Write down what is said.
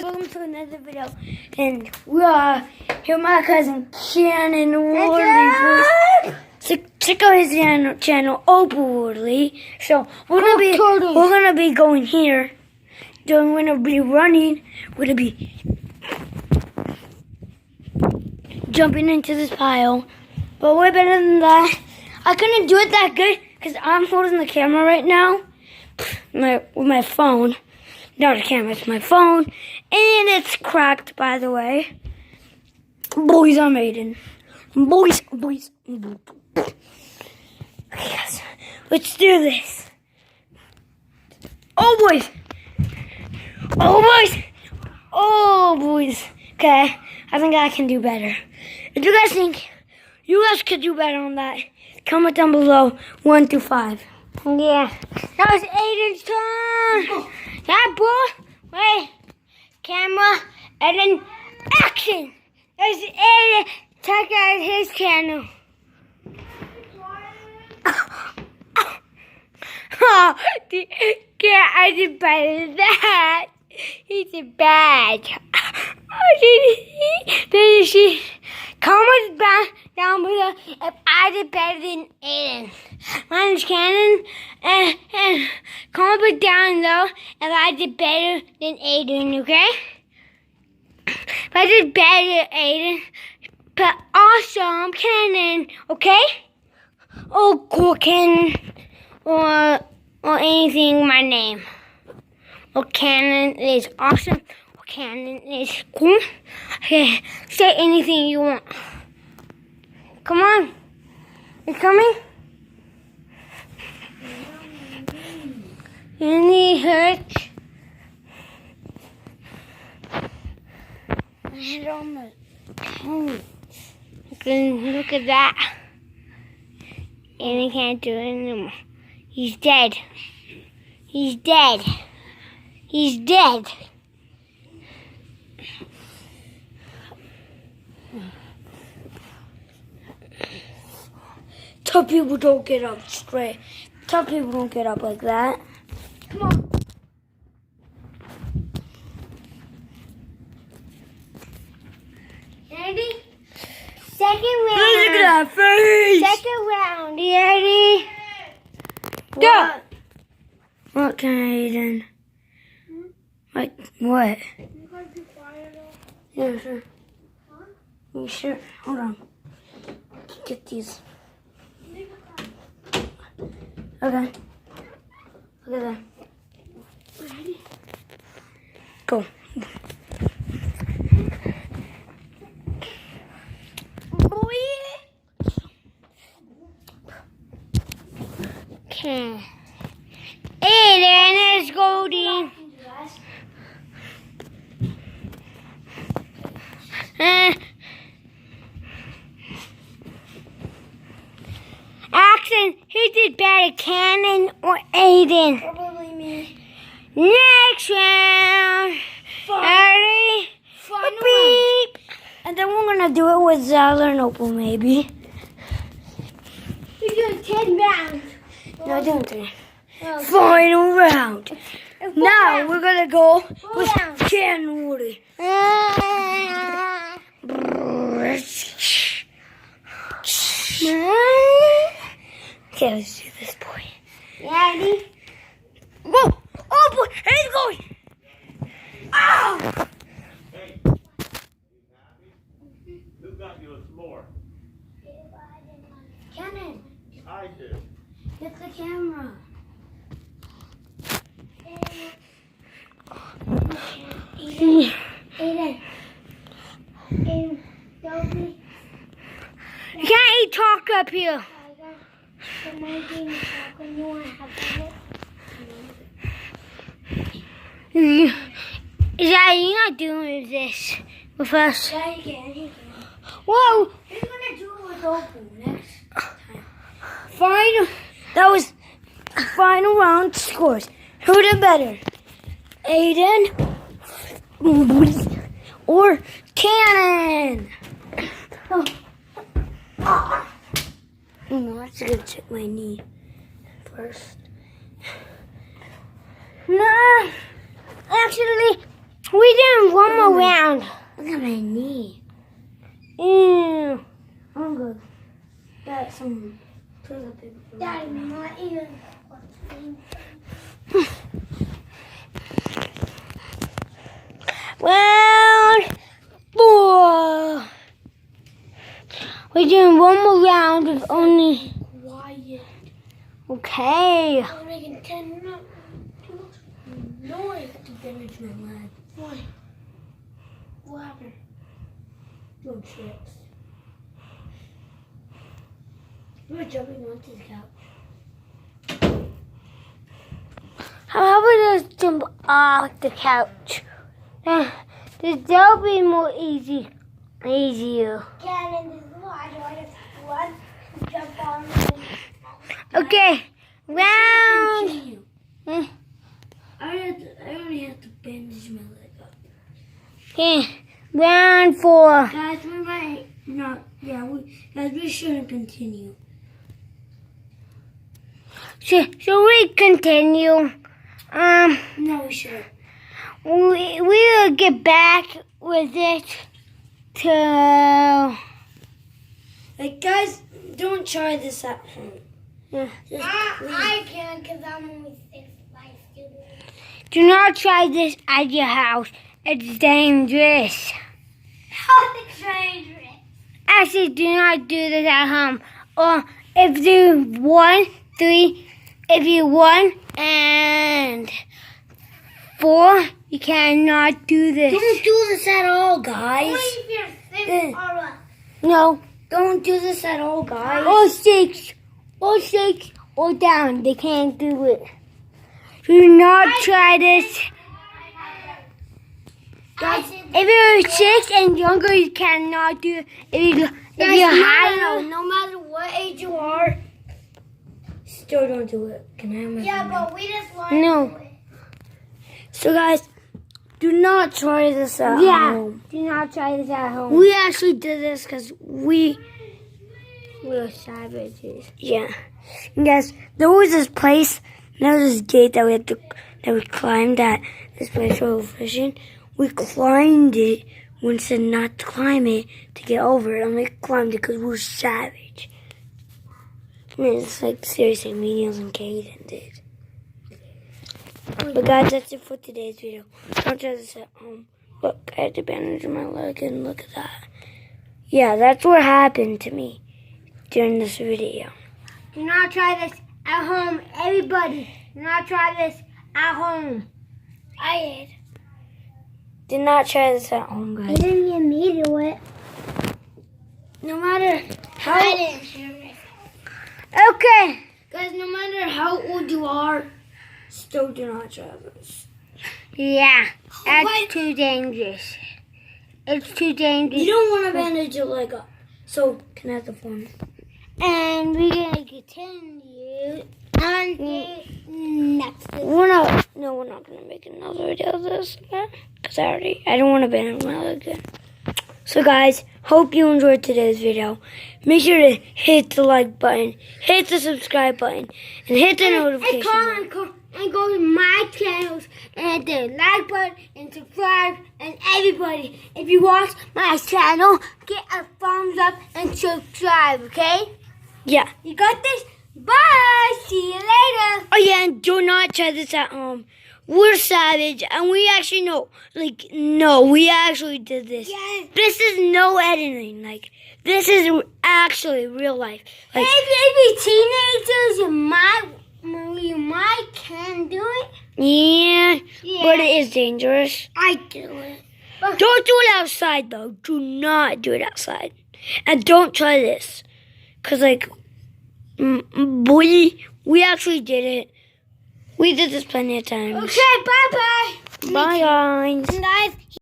welcome to another video. And we are here with my cousin Shannon Woodley. Check out his channel, Opal Woodley. So we're gonna be going here. Then we're gonna be running. We're gonna be jumping into this pile. But way better than that. I couldn't do it that good because I'm holding the camera right now with my phone. Not a camera, it's my phone. And it's cracked, by the way. Boys, I'm Aiden. Boys. Okay, guys. Let's do this. Oh, boys. Okay, I think I can do better. If you guys think you guys could do better on that, comment down below 1 through 5. Yeah, that was Aiden's turn. Yeah, boy. Wait, camera, and then action. There's Aiden. Check out his channel. Oh, yeah, I did better than that. He did bad. Did she? Comment down below if I did better than Aiden. My name's Shannon, and comment down below if I did better than Aiden, okay? If I did better than Aiden, but awesome Cannon, okay? Oh, cool Cannon, or anything my name. Or Cannon is awesome, or Cannon is cool. Okay, say anything you want. Come on. You coming? Your knee hurts. I hit on the toe. Look at that. And he can't do it anymore. He's dead. He's dead. He's dead. Tell people don't get up straight. Tell people don't get up like that. Come on. Ready? Second round. Look at that face. Second round. You ready? Go. What can I eat? Like what? You gotta be quiet though. Yeah, sure. Huh? You sure? Hold on. Get these. Okay. Look at that. Ready? Go. Okay. Aiden is golden. Action, who did better, Cannon or Aiden? Probably me. Next round. Ready? Beep. And then we're going to do it with Zala and Opal, maybe. You're doing 10 rounds. No, I'm doing 3. Okay. Final round. Now we're going to go with Cannon Woody. Okay, let's do this, boy. Ready? Whoa! Oh, boy! He's going! Oh! Hey, who got you a s'more? Cannon, I did. get the camera. Aiden, don't be. You can't eat talk up here. You're not doing this with us. Yeah, he can. Whoa! He's gonna do it with Opal next time. That was final round scores. Who did better? Aiden or Cannon? No, that's gonna check my knee first. No, actually, We doing one more round. Look at my knee. Ew. I'm good. Got some toilet paper. Daddy, not even. Round 4. We're doing one more round with only. Quiet. Okay. I'm making 10 too much noise to damage my leg. Why? What happened? Doing tricks. We're jumping onto the couch. How about we just jump off the couch? That'll be more easier. Cannon is water. I just one jump on. Okay. Round. Continue. Hmm. I only have to bandage my leg up. Okay. Round 4. Guys, we might not. Yeah, we shouldn't continue. Should we continue? No, we shouldn't. We will get back with it to. Like, guys, don't try this at home. Yeah. Just I can because I'm only 6 student. Do not try this at your house. It's dangerous. How dangerous. Actually, do not do this at home. Or if you won 3, if you won and 4, you cannot do this. don't do this at all, guys. Only if you're 6 or less. No. Don't do this at all, guys. Or 6. Or 6 or down. They can't do it. Do not try this. Guys, If you're 6 and younger, you cannot do it. If you're higher. No matter what age you are, still don't do it. Can I have my yeah, phone? but we just want No. to do it. So, guys, do not try this at Yeah. home. Do not try this at home. We actually did this because We're savages. yeah. And guys, there was this place, there was this gate that we climbed at this place where we were fishing. We climbed it. We said not to climb it to get over it, and we climbed it because we're savage. I mean, it's like seriously, me, Niels, and Caden did. But guys, that's it for today's video. Don't try this at home. Look, I had to bandage my leg, and look at that. Yeah, that's what happened to me during this video. Do not try this at home, everybody. Do not try this at home. I did. Do not try this at home, You guys. didn't get me to it. No matter how, I didn't hear it. Okay. guys, no matter how old you are, still do not try this. Yeah, that's What? too dangerous. It's too dangerous. You don't want to bandage your leg up. So, can I have the phone? And we're gonna continue on the next video. We're not gonna make another video of this again. Because I don't want to bandage my leg again. So guys, hope you enjoyed today's video. Make sure to hit the like button, hit the subscribe button, and hit the notification button. And go to my channels and the like button and subscribe. And everybody, if you watch my channel, get a thumbs up and subscribe, okay? Yeah. You got this? Bye! See you later! Oh yeah, and do not try this at home. We're savage, and we actually know. We actually did this. Yes. This is no editing. This is actually real life. Maybe teenagers, you might can do it. Yeah, Yeah. but it is dangerous. I do it. Don't do it outside, though. Do not do it outside. And don't try this. Because, we actually did it. We did this plenty of times. Okay, bye-bye. Bye, guys. And guys,